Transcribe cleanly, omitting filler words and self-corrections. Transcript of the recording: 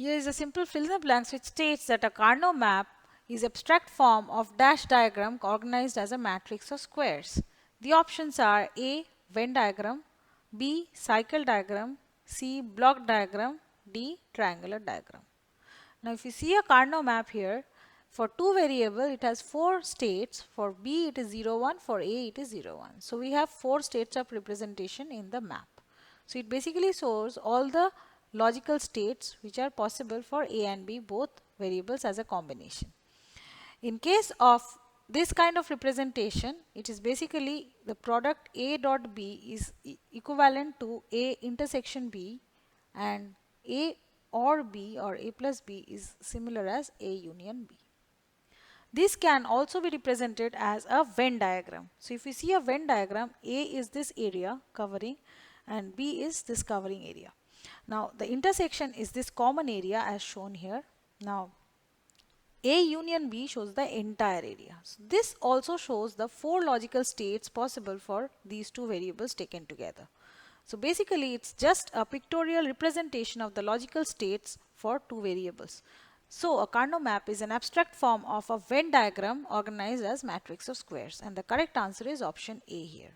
Here is a simple fill in the blanks which states that a Karnaugh map is abstract form of dash diagram organized as a matrix of squares. The options are A. Venn diagram, B. Cycle diagram, C. Block diagram, D. Triangular diagram. Now if you see a Karnaugh map here, for two variable it has four states. For B it is 0, 1, for A it is 0, 1. So we have four states of representation in the map. So it basically shows all the logical states which are possible for A and B, both variables as a combination. In case of this kind of representation, it is basically the product A dot B is equivalent to A intersection B, and A or B or A plus B is similar as A union B. This can also be represented as a Venn diagram. So if you see a Venn diagram, A is this area covering and B is this covering area. Now the intersection is this common area as shown here. Now A union B shows the entire area. So this also shows the four logical states possible for these two variables taken together. So basically it's just a pictorial representation of the logical states for two variables. So a Karnaugh map is an abstract form of a Venn diagram organized as matrix of squares, and the correct answer is option A here.